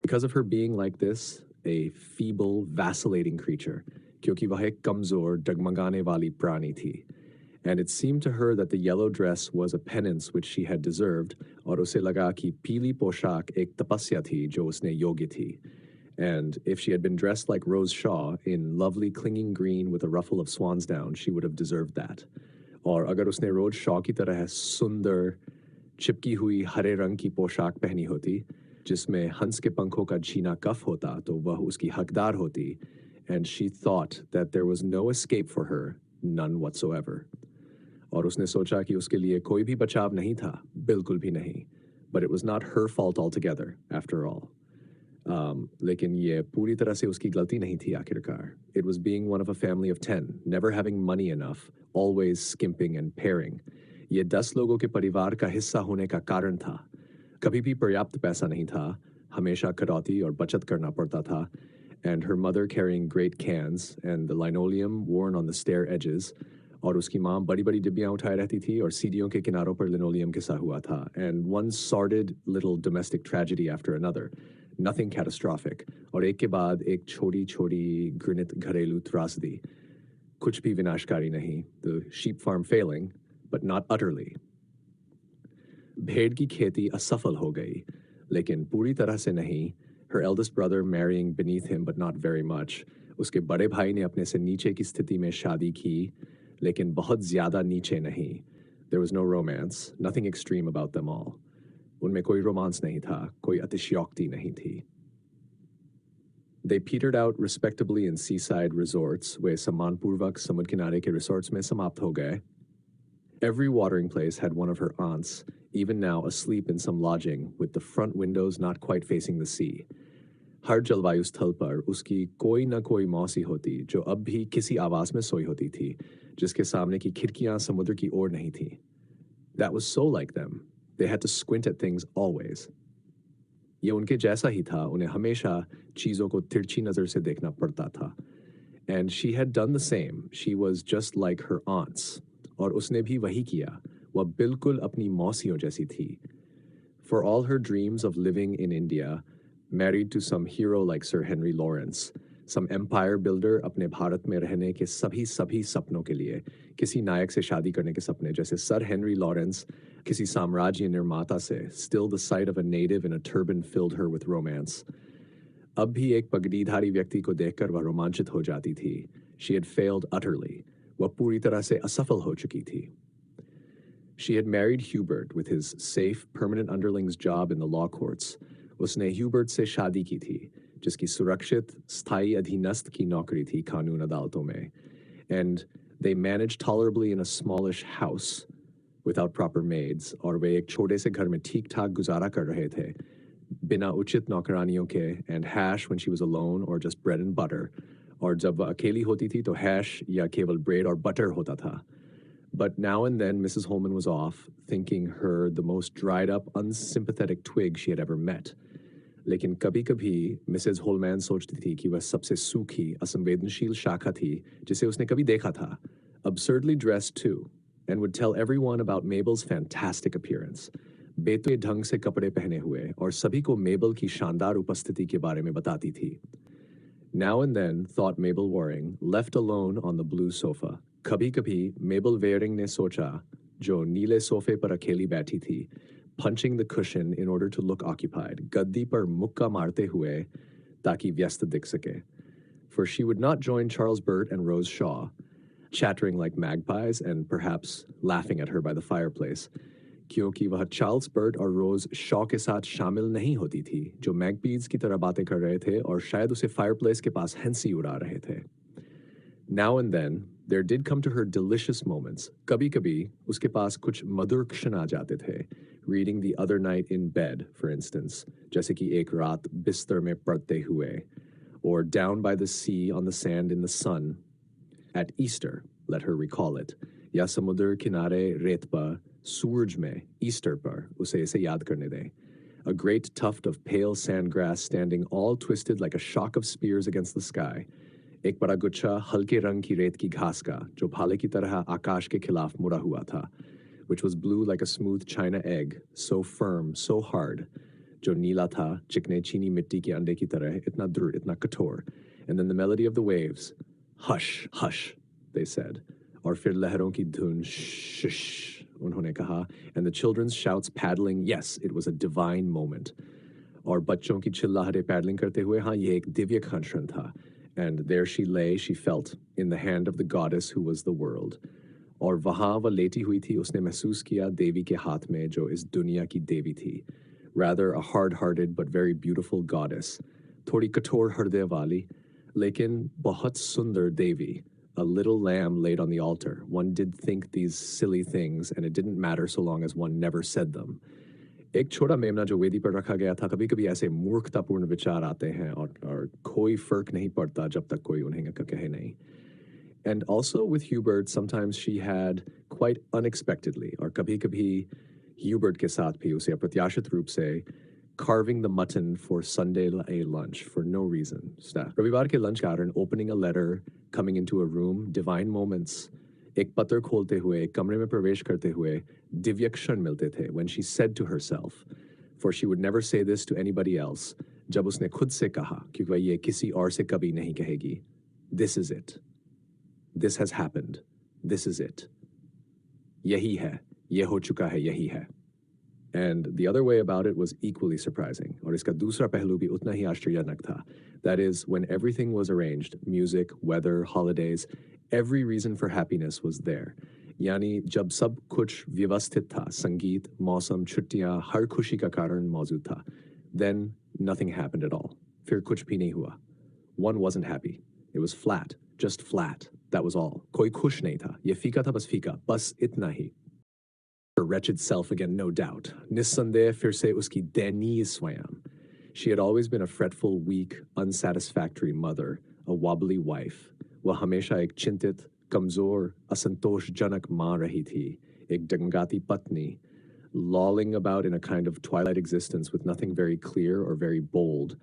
because of her being like this, a feeble, vacillating creature, क्योंकि वह एक कमजोर, डगमगाने वाली प्राणी थी. And it seemed to her that the yellow dress was a penance which she had deserved, और उसे लगा कि पीली पोशाक एक तपस्या थी जो उसने योग्य थी. And if she had been dressed like Rose Shaw in lovely clinging green with a ruffle of swan's down, she would have deserved that. और अगर उसने रोज शॉ की तरह सुंदर चिपकी हुई हरे रंग की पोशाक पहनी होती जिसमें हंस के पंखों का छीना कफ होता तो वह उसकी हकदार होती. And she thought that there was no escape for her, none whatsoever. और उसने सोचा कि उसके लिए कोई भी बचाव नहीं था, बिल्कुल भी नहीं. But it was not her fault altogether, after all. लेकिन ये पूरी तरह से उसकी गलती नहीं थी आखिरकार. It was being one of a family of 10, never having money enough, always skimping and paring. ये 10 लोगों के परिवार का हिस्सा होने का कारण था. कभी भी पर्याप्त पैसा नहीं था, हमेशा कटौती और बचत करना पड़ता था. And her mother carrying great cans and the linoleum worn on the stair edges. और उसकी माँ बड़ी बड़ी डिब्बियाँ उठाए रहती थी और सीढ़ियों के किनारों पर लिनोलियम घिसा हुआ था. And one sordid little domestic tragedy after another. Nothing catastrophic. और एक के बाद एक छोटी छोटी घृणित घरेलू त्रासदी. कुछ भी विनाशकारी नहीं. The sheep farm failing, but not utterly. भेड़ की खेती असफल हो गई, लेकिन पूरी तरह से नहीं. Her eldest brother marrying beneath him, but not very much. उसके बड़े भाई ने अपने से नीचे की स्थिति में शादी की, लेकिन बहुत ज़्यादा नीचे नहीं. There was no romance, nothing extreme about them all. उनमें कोई रोमांस नहीं था, कोई अतिशयोक्ति नहीं थी. They petered out respectably in seaside resorts, वे सम्मानपूर्वक समुद्र किनारे के resorts में समाप्त हो गए. Every watering place had one of her aunts, even now asleep in some lodging, with the front windows not quite facing the sea. हर जलवायु स्थल पर उसकी कोई न कोई मौसी होती जो अब भी किसी आवास में सोई होती थी, जिसके सामने की खिड़कियां समुद्र की ओर नहीं थी. That was so like them. They had to squint at things always. ये उनके जैसा ही था, उन्हें हमेशा चीज़ों को तिरछी नज़र से देखना पड़ता था. And she had done the same. She was just like her aunts. और उसने भी वही किया. वह बिल्कुल अपनी मौसियों जैसी थी. For all her dreams of living in India, married to some hero like Sir Henry Lawrence, some empire builder अपने भारत में रहने के सभी सपनों के लिए, किसी नायक से शादी करने के सपने जैसे सर हेनरी लॉरेंस, किसी साम्राज्य निर्माता से, still the sight of a native in a turban filled her with romance. अब भी एक पगड़ीधारी व्यक्ति को देखकर वह रोमांचित हो जाती थी. She had failed utterly. वह पूरी तरह से असफल हो चुकी थी. She had married Hubert with his safe, permanent underling's job in the law courts. उसने Hubert से शादी की थी, जिसकी सुरक्षित, स्थायी अधीनस्थ की नौकरी थी कानून अदालतों में. And they managed tolerably in a smallish house without proper maids, और वे एक छोटे से घर में ठीक-ठाक गुजारा कर रहे थे, बिना उचित नौकरानियों के, and hash when she was alone or just bread and butter. और जब वह अकेली होती थी तो hash या केवल bread और butter होता था. But now and then Mrs. Holman was off, thinking her the most dried-up, unsympathetic twig she had ever met. लेकिन कभी-कभी Mrs. Holman सोचती थी कि वह सबसे सूखी, असंवेदनशील शाखा थी जिसे उसने कभी देखा था, absurdly dressed too, and would tell everyone about Mabel's fantastic appearance. बेतुके ढंग से कपड़े पहने हुए और सभी को Mabel की शानदार उपस्थिति के बारे में बताती थी. Now and then, thought Mabel Waring, left alone on the blue sofa. कभी-कभी Mabel Waring ने सोचा, जो नीले सोफे पर अकेली बैठी थी, punching the cushion in order to look occupied, गद्दी पर मुक्का मारते हुए ताकि व्यस्त दिख सके. For she would not join Charles Burt and Rose Shaw, chattering like magpies and perhaps laughing at her by the fireplace, क्योंकि वह चार्ल्स बर्ट और रोज शॉ के साथ शामिल नहीं होती थी, जो मैगपीज की तरह बातें कर रहे थे और शायद उसे फायरप्लेस के पास हंसी उड़ा रहे थे. Now and then, there did come to her delicious moments. कभी-कभी उसके पास कुछ मधुर क्षण आ जाते थे. Reading The Other Night in Bed, for instance, जैसे कि एक रात बिस्तर में पड़ते हुए, or Down by the Sea on the Sand in the Sun, at Easter, let her recall it, या समुद्र किनारे रेत पर सूरज में ईस्टर पर उसे इसे याद करने दें. A great tuft of pale sand grass standing all twisted like a shock of spears against the sky. एक बड़ा गुच्छा हल्के रंग की रेत की घास का जो भाले की तरह आकाश के खिलाफ मुड़ा हुआ था, which was blue like a smooth china egg, so firm, so hard, जो नीला था, चिकने चीनी मिट्टी के अंडे की तरह, इतना दृढ़, इतना कठोर. And then the melody of the waves. Hush, hush, they said. और फिर लहरों की धुन, shh, उन्होंने कहा. And the children's shouts paddling, yes, it was a divine moment. और बच्चों की चिल्लाहटें paddling करते हुए, हाँ, ये एक दिव्य क्षण था. And there she lay, she felt, in the hand of the goddess who was the world. और वहाँ वह लेटी हुई थी, उसने महसूस किया देवी के हाथ में जो इस दुनिया की देवी थी. Rather a hard-hearted but very beautiful goddess. थोड़ी कठोर हृदय वाली, लेकिन बहुत सुंदर देवी. A little lamb laid on the altar. One did think these silly things, and it didn't matter so long as one never said them. एक छोटा मेमना जो वेदी पर रखा गया था, कभी-कभी ऐसे मूर्खतापूर्ण विचार आते हैं और कोई फर्क नहीं पड़ता जब तक कोई उन्हें कहे नहीं. And also with Hubert, sometimes she had quite unexpectedly, और कभी-कभी Hubert के साथ भी उसे अप्रत्याशित रूप से carving the mutton for Sunday lunch for no reason. रविवार के lunch कारण opening a letter, coming into a room, divine moments. एक पत्र खोलते हुए, एक कमरे में प्रवेश करते हुए, दिव्य क्षण मिलते थे. When she said to herself, for she would never say this to anybody else, जब उसने खुद से कहा, क्योंकि वह ये किसी और से कभी नहीं कहेगी. This is it. This has happened. This is it. यही है. ये हो चुका है. यही है. And the other way about it was equally surprising. और इसका दूसरा पहलू भी उतना ही आश्चर्यजनक था. That is, when everything was arranged, music, weather, holidays, every reason for happiness was there. यानी जब सब कुछ व्यवस्थित था, संगीत, मौसम, छुट्टियां, हर खुशी का कारण मौजूद था, then nothing happened at all. फिर कुछ भी नहीं हुआ. One wasn't happy. It was flat, just flat. That was all. कोई खुश नहीं था. ये फीका था, बस फीका. बस इतना ही. Her wretched self again, no doubt. निस्संदेह फिर से उसकी दयनीय स्वयं. She had always been a fretful, weak, unsatisfactory mother, a wobbly wife. वह हमेशा एक चिंतित, कमजोर, असंतोषजनक माँ रही थी. एक डंगाती पत्नी, lolling about in a kind of twilight existence with nothing very clear or very bold.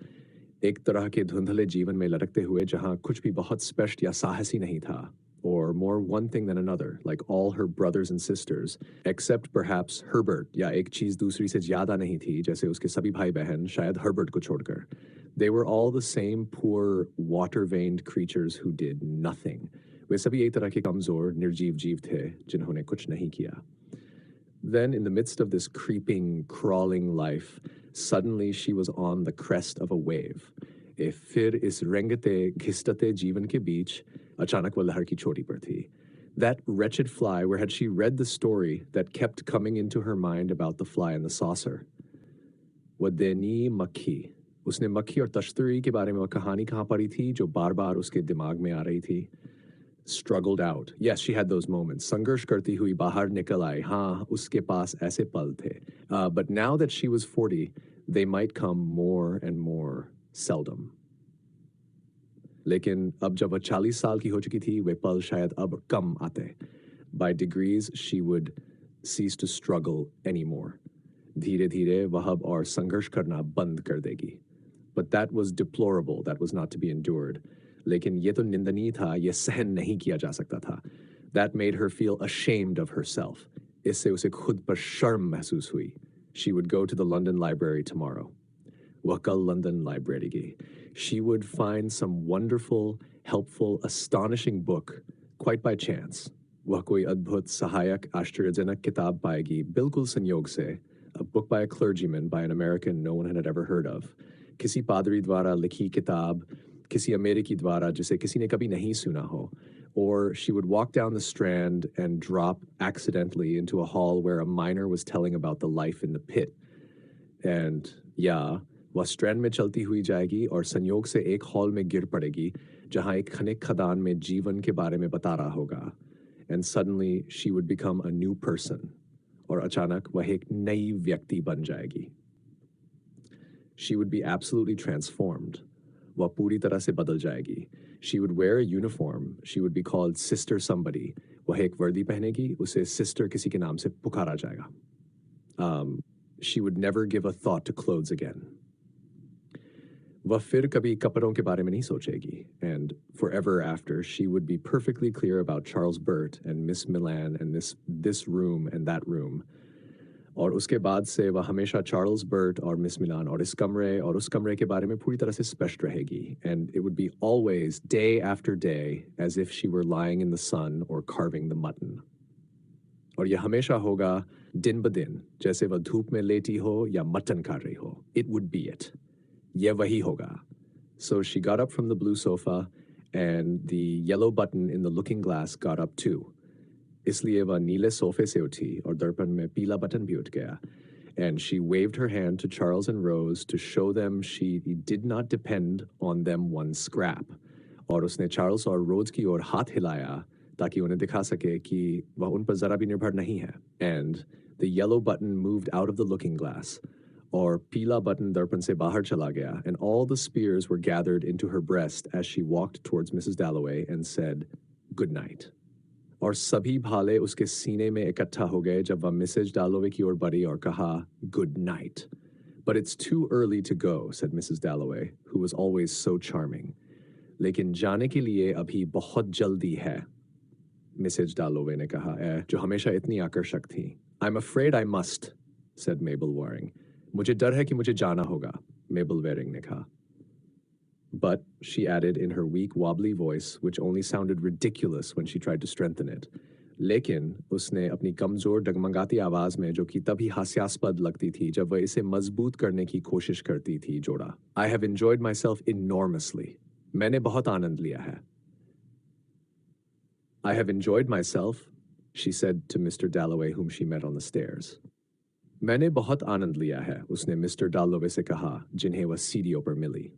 एक तरह के धुंधले जीवन में लटकते हुए जहाँ कुछ भी बहुत स्पष्ट या साहसी नहीं था. Or more one thing than another, like all her brothers and sisters, except perhaps Herbert, या एक चीज दूसरी से ज्यादा नहीं थी, जैसे उसके सभी भाई बहन, शायद Herbert को छोड़कर. They were all the same poor, water-veined creatures who did nothing. वे सभी एक तरह के कमजोर, निर्जीव जीव थे, जिन्होंने कुछ नहीं किया. Then, in the midst of this creeping, crawling life, suddenly she was on the crest of a wave. फिर इस रेंगते, घिसटते जीवन के बीच, अचानक वह लहर की चोटी पर थी. That wretched fly, where had she read the story that kept coming into her mind about the fly and the saucer? वदेनी मक्खी. उसने मक्खी और तश्तरी के बारे में वह कहानी कहाँ पढ़ी थी जो बार-बार उसके दिमाग में आ रही थी? Struggled out. Yes, she had those moments. संघर्ष करती हुई बाहर निकल आई. हाँ, उसके पास ऐसे पल थे. But now that she was 40, they might come more and more seldom. लेकिन अब जब वह 40 साल की हो चुकी थी, वे पल शायद अब कम आते. By degrees, she would cease to struggle anymore. धीरे-धीरे वह अब और संघर्ष करना बंद कर देगी. But that was deplorable. That was not to be endured. लेकिन ये तो निंदनीय था, ये सहन नहीं किया जा सकता था. That made her feel ashamed of herself. इससे उसे खुद पर शर्म महसूस हुई. She would go to the London Library tomorrow. वह कल लंदन लाइब्रेरी गई. She would find some wonderful, helpful, astonishing book, quite by chance. वह कोई अद्भुत, सहायक, आश्चर्यजनक किताब पाएगी, बिल्कुल संयोग से. A book by a clergyman, by an American no one had ever heard of. किसी पादरी द्वारा लिखी किताब, किसी अमेरिकी द्वारा जिसे किसी ने कभी नहीं सुना हो. Or she would walk down the Strand and drop accidentally into a hall where a miner was telling about the life in the pit. And yeah, वह स्ट्रैंड में चलती हुई जाएगी और संयोग से एक हॉल में गिर पड़ेगी जहां एक खनिक खदान में जीवन के बारे में बता रहा होगा. And suddenly she would become a new person. और अचानक वह एक नई व्यक्ति बन जाएगी. She would be absolutely transformed. वह पूरी तरह से बदल जाएगी. She would wear a uniform. She would be called Sister somebody. वह एक वर्दी पहनेगी, उसे sister किसी के नाम से पुकारा जाएगा. She would never give a thought to clothes again. वह फिर कभी कपड़ों के बारे में नहीं सोचेगी. And forever after, she would be perfectly clear about Charles Burt and Miss Milan and this room and that room. और उसके बाद से वह हमेशा चार्ल्स बर्ट और मिस मिलान और इस कमरे और उस कमरे के बारे में पूरी तरह से स्पष्ट रहेगी and it would be always day after day as if she were lying in the sun और कार्विंग द मटन। और यह हमेशा होगा दिन ब दिन, जैसे वह धूप में लेटी हो या मटन खा रही हो। इट वुड बी इट, यह वही होगा। So she got up from the blue sofa and the yellow button in the looking glass got up too. इसलिए वह नीले सोफे से उठी और दर्पण में पीला बटन भी उठ गया। And she waved her hand to Charles and Rose to show them she did not depend on them one scrap. और उसने चार्ल्स और रोज की ओर हाथ हिलाया ताकि उन्हें दिखा सके कि वह उन पर जरा भी निर्भर नहीं है। And the yellow button moved out of the looking glass. और पीला बटन दर्पण से बाहर चला गया and all the spears were gathered into her breast as she walked towards Mrs. Dalloway and said, "Good night." और सभी भाले उसके सीने में इकट्ठा हो गए जब वह मिसेज डालोवे की ओर बढ़ी और कहा, "Good night." "But it's too early to go," said Mrs. Dalloway, who was always so charming. लेकिन जाने के लिए अभी बहुत जल्दी है, मिसेज डालोवे ने कहा, जो हमेशा इतनी आकर्षक थी। "I'm afraid I must," said Mabel Waring. मुझे डर है कि मुझे जाना होगा, Mabel Waring ने कहा। But, she added in her weak, wobbly voice, which only sounded ridiculous when she tried to strengthen it. लेकिन उसने अपनी कमजोर डगमगाती आवाज में, जो कि तभी हास्यास्पद लगती थी जब वह इसे मजबूत करने की कोशिश करती थी, जोड़ा, "I have enjoyed myself enormously. मैंने बहुत आनंद लिया है." "I have enjoyed myself," she said to Mr. Dalloway, whom she met on the stairs. मैंने बहुत आनंद लिया है, उसने मिस्टर डालोवे से कहा, जिन्हें वह सीढ़ियों पर मिली।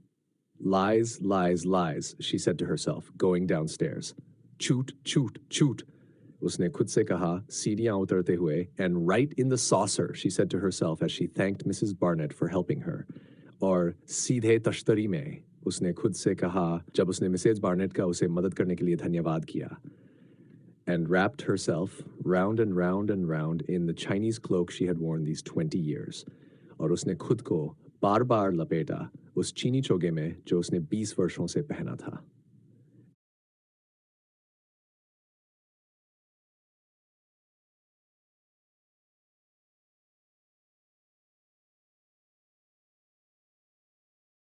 "Lies, lies, lies," she said to herself, going downstairs. "Choot, choot, choot," उसने खुद से कहा, सीढ़ियां उतरते हुए, "and right in the saucer," she said to herself as she thanked Mrs. Barnett for helping her. और सीधे तश्तरी में, उसने खुद से कहा, जब उसने मिसेज बार्नेट का उसे मदद करने के लिए धन्यवाद किया। And wrapped herself round and round and round in the Chinese cloak she had worn these 20 years. और उसने खुद को बार बार लपेटा उस चीनी चोगे में जो उसने 20 वर्षों से पहना था।